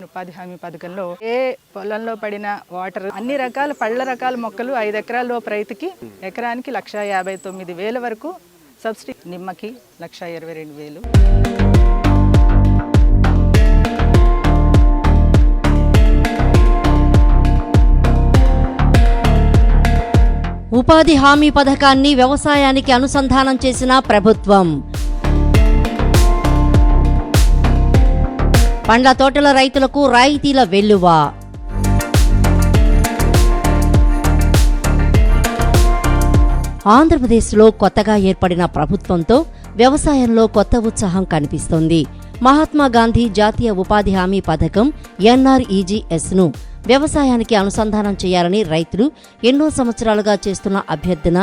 ఉపాధి హామీ పథకంలో ఏ పొలంలో పడిన వాటర్ అన్ని రకాల పళ్ళ రకాల మొక్కలు 5 ఎకరాల లోపు రైతుకి ఎకరానికి 1,59,000 వరకు సబ్సిడీ, నిమ్మకి 1,22,000. ఉపాధి హామీ పథకాన్ని వ్యవసాయానికి అనుసంధానం చేసిన ప్రభుత్వం. పండ్ల తోటల రైతులకు రాయితీల వెల్లువ. ఆంధ్రప్రదేశ్లో కొత్తగా ఏర్పడిన ప్రభుత్వంతో వ్యవసాయంలో కొత్త ఉత్సాహం కనిపిస్తోంది. మహాత్మా గాంధీ జాతీయ ఉపాధి హామీ పథకం NREGSను వ్యవసాయానికి అనుసంధానం చేయాలని రైతులు ఎన్నో సంవత్సరాలుగా చేస్తున్న అభ్యర్థన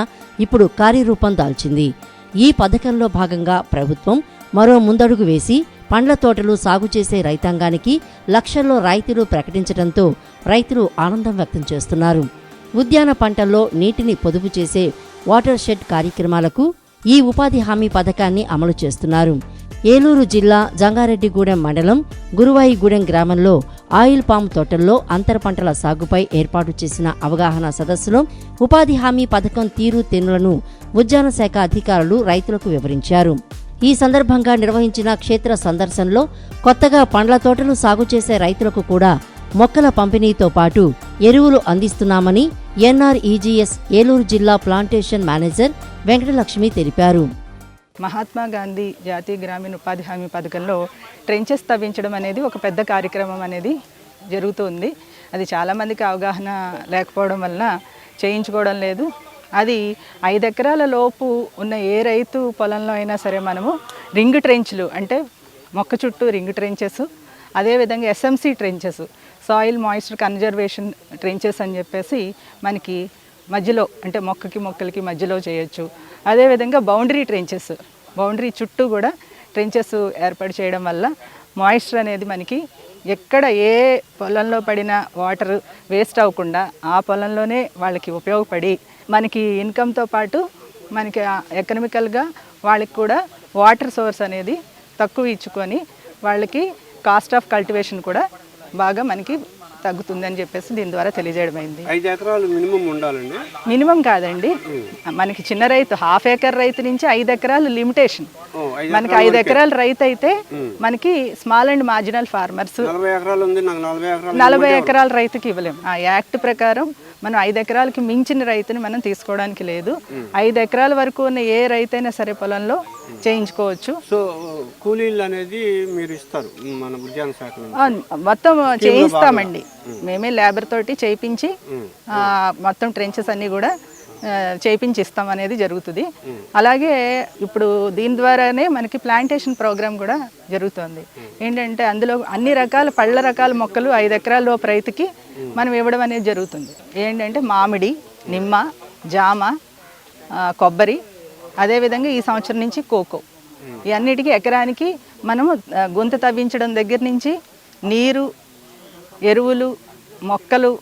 ఇప్పుడు కార్యరూపం దాల్చింది. ఈ పథకంలో భాగంగా ప్రభుత్వం మరో ముందడుగు వేసి పండ్ల తోటలు సాగు చేసే రైతాంగానికి లక్షల్లో రాయితీలు ప్రకటించడంతో రైతులు ఆనందం వ్యక్తం చేస్తున్నారు. ఉద్యాన పంటల్లో నీటిని పొదుపు చేసే వాటర్ షెడ్ కార్యక్రమాలకు ఈ ఉపాధి హామీ పథకాన్ని అమలు చేస్తున్నారు. ఏలూరు జిల్లా జంగారెడ్డిగూడెం మండలం గురువాయిగూడెం గ్రామంలో ఆయిల్ పామ్ తోటల్లో అంతర పంటల సాగుపై ఏర్పాటు చేసిన అవగాహన సదస్సులో ఉపాధి హామీ పథకం తీరు తెన్నులను ఉద్యాన శాఖ అధికారులు రైతులకు వివరించారు. ఈ సందర్భంగా నిర్వహించిన క్షేత్ర సందర్శనలో కొత్తగా పండ్ల తోటలు సాగు చేసే రైతులకు కూడా మొక్కల పంపిణీతో పాటు ఎరువులు అందిస్తున్నామని NREGS ఏలూరు జిల్లా ప్లాంటేషన్ మేనేజర్ వెంకటలక్ష్మి తెలిపారు. మహాత్మా గాంధీ జాతీయ గ్రామీణ ఉపాధి హామీ పథకంలో ట్రెంచెస్ తవ్వించడం అనేది ఒక పెద్ద కార్యక్రమం అనేది జరుగుతుంది. అది చాలామందికి అవగాహన లేకపోవడం వలన చేయించుకోవడం లేదు. అది 5 ఎకరాల లోపు ఉన్న ఏ రైతు పొలంలో అయినా సరే మనము రింగ్ ట్రెంచ్లు అంటే మొక్క చుట్టూ రింగ్ ట్రెంచెస్, అదేవిధంగా SMC trenches, soil moisture conservation trenches అని చెప్పేసి మనకి మధ్యలో అంటే మొక్కలకి మధ్యలో చేయొచ్చు. అదేవిధంగా బౌండరీ ట్రెంచెస్, బౌండరీ చుట్టూ కూడా ట్రెంచెస్ ఏర్పాటు చేయడం వల్ల మాయిశ్చర్ అనేది మనకి ఎక్కడ ఏ పొలంలో పడిన వాటర్ వేస్ట్ అవ్వకుండా ఆ పొలంలోనే వాళ్ళకి ఉపయోగపడి మనకి ఇన్కమ్తో పాటు మనకి ఎకనామికల్గా వాళ్ళకి కూడా వాటర్ సోర్స్ అనేది తక్కువ ఇచ్చుకొని వాళ్ళకి కాస్ట్ ఆఫ్ కల్టివేషన్ కూడా బాగా మనకి తగ్గుతుందని చెప్పేసి దీని ద్వారా తెలియజేయడమైంది. 5 ఎకరాలు మినిమం ఉండాలండి? మినిమం కాదండి, మనకి చిన్న రైతు 1/2 ఎకర్ రైతు నుంచి 5 ఎకరాలు లిమిటేషన్. మనకి 5 ఎకరాల రైతు అయితే మనకి స్మాల్ అండ్ మార్జినల్ ఫార్మర్స్ 40 ఎకరాల రైతుకి ఇవ్వలేము. ఆ యాక్ట్ ప్రకారం మనం 5 ఎకరాలకి మించిన రైతుని మనం తీసుకోవడానికి లేదు. 5 ఎకరాల వరకు ఉన్న ఏ రైతైనా సరే పొలంలో చేయించుకోవచ్చు. సో కూలీలు అనేది మీరు ఇస్తారు మన ఉద్యాన శాఖ? మొత్తం చేయిస్తామండి, మేమే లేబర్ తోటి చేయించి మొత్తం ట్రెంచెస్ అన్నీ కూడా చేయించి ఇస్తాం అనేది జరుగుతుంది. అలాగే ఇప్పుడు దీని ద్వారానే మనకి ప్లాంటేషన్ ప్రోగ్రామ్ కూడా జరుగుతుంది. ఏంటంటే అందులో అన్ని రకాల పళ్ళ రకాల మొక్కలు 5 ఎకరాల లోపు రైతుకి మనం ఇవ్వడం అనేది జరుగుతుంది. ఏంటంటే మామిడి, నిమ్మ, జామ, కొబ్బరి, అదేవిధంగా ఈ సంవత్సరం నుంచి కోకో, ఈ అన్నిటికీ ఎకరానికి మనము గుంత తవ్వించడం దగ్గర నుంచి నీరు, ఎరువులు, మొక్కలు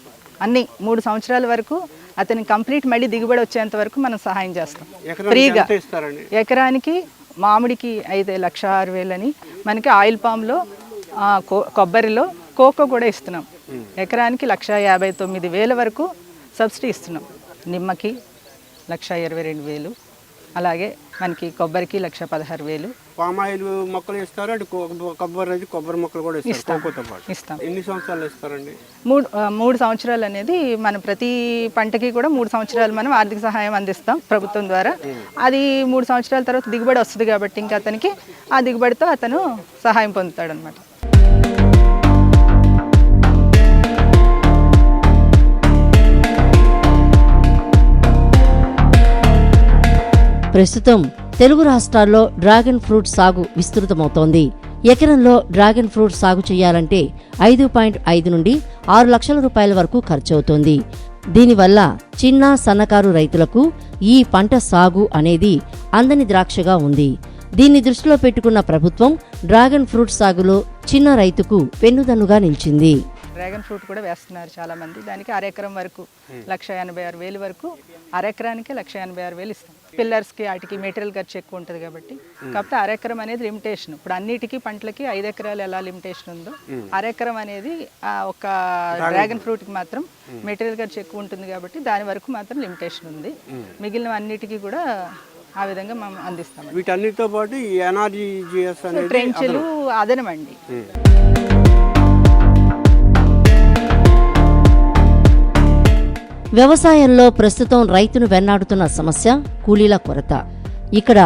అన్నీ 3 సంవత్సరాల వరకు అతని కంప్లీట్ మళ్ళీ దిగుబడి వచ్చేంత వరకు మనం సహాయం చేస్తాం ఫ్రీగా. ఎకరానికి మామిడికి అయితే 1,06,000 అని, మనకి ఆయిల్ పామ్లో కొబ్బరిలో కోకో కూడా ఇస్తున్నాం. ఎకరానికి 1,59,000 వరకు సబ్సిడీ ఇస్తున్నాం. నిమ్మకి 1,22,000, అలాగే మనకి కొబ్బరికి 1,16,000. పామాయిల్ మొక్కలు ఇస్తారు అంటే కొబ్బరి మొక్కలు కూడా ఇస్తాం. ఎన్ని సంవత్సరాలు ఇస్తారండి? 3 సంవత్సరాలు అనేది మన ప్రతి పంటకి కూడా 3 సంవత్సరాలు మనం ఆర్థిక సహాయం అందిస్తాం ప్రభుత్వం ద్వారా. అది 3 సంవత్సరాల తర్వాత దిగుబడి వస్తుంది కాబట్టి ఇంకా అతనికి ఆ దిగుబడితో అతను సహాయం పొందుతాడు అనమాట. ప్రస్తుతం తెలుగు రాష్ట్రాల్లో డ్రాగన్ ఫ్రూట్ సాగు విస్తృతమవుతోంది. ఎకరంలో డ్రాగన్ ఫ్రూట్ సాగు చేయాలంటే 5.5 నుండి 6 లక్షల రూపాయల వరకు ఖర్చవుతోంది. దీనివల్ల చిన్న సన్నకారు రైతులకు ఈ పంట సాగు అనేది అందని ద్రాక్షగా ఉంది. దీన్ని దృష్టిలో పెట్టుకున్న ప్రభుత్వం డ్రాగన్ ఫ్రూట్ సాగులో చిన్న రైతుకు పెన్నుదన్నుగా నిలిచింది. డ్రాగన్ ఫ్రూట్ కూడా వేస్తున్నారు చాలామంది. దానికి 1/2 ఎకరం వరకు 1,86,000 వరకు, 1/2 ఎకరానికి 1,86,000 ఇస్తాం. పిల్లర్స్కి వాటికి మెటీరియల్ ఖర్చు ఎక్కువ ఉంటుంది కాబట్టి. కాకపోతే అరెకరం అనేది లిమిటేషన్. ఇప్పుడు అన్నిటికీ పంటలకి 5 ఎకరాలు ఎలా లిమిటేషన్ ఉందో అరెకరం అనేది ఒక డ్రాగన్ ఫ్రూట్కి మాత్రం మెటీరియల్ ఖర్చు ఎక్కువ ఉంటుంది కాబట్టి దాని వరకు మాత్రం లిమిటేషన్ ఉంది. మిగిలిన అన్నిటికీ కూడా ఆ విధంగా మనం అందిస్తాం. వీటన్నిటితో పాటు ఈ NREGS అనేది ట్రెంచ్లు అదనమండి. వ్యవసాయంలో ప్రస్తుతం రైతును వెన్నాడుతున్న సమస్య కూలీల కొరత. ఇక్కడ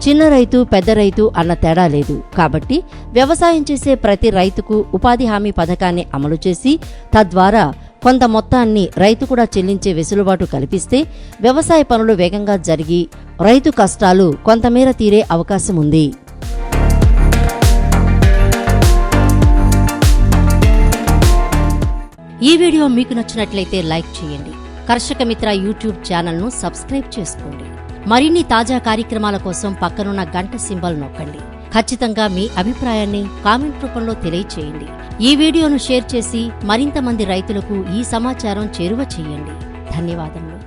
చిన్న రైతు పెద్ద రైతు అన్న తేడా లేదు. కాబట్టి వ్యవసాయం చేసే ప్రతి రైతుకు ఉపాధి హామీ పథకాన్ని అమలు చేసి తద్వారా కొంత మొత్తాన్ని రైతు కూడా చెల్లించే వెసులుబాటు కల్పిస్తే వ్యవసాయ పనులు వేగంగా జరిగి రైతు కష్టాలు కొంతమేర తీరే అవకాశం ఉంది. ఈ వీడియో మీకు నచ్చినట్లయితే లైక్ చేయండి. కర్షక మిత్ర యూట్యూబ్ ఛానల్ను సబ్స్క్రైబ్ చేసుకోండి. మరిన్ని తాజా కార్యక్రమాల కోసం పక్కనున్న గంట సింబల్ నొక్కండి. ఖచ్చితంగా మీ అభిప్రాయాన్ని కామెంట్ రూపంలో తెలియచేయండి. ఈ వీడియోను షేర్ చేసి మరింత మంది రైతులకు ఈ సమాచారం చేరువ చేయండి. ధన్యవాదములు.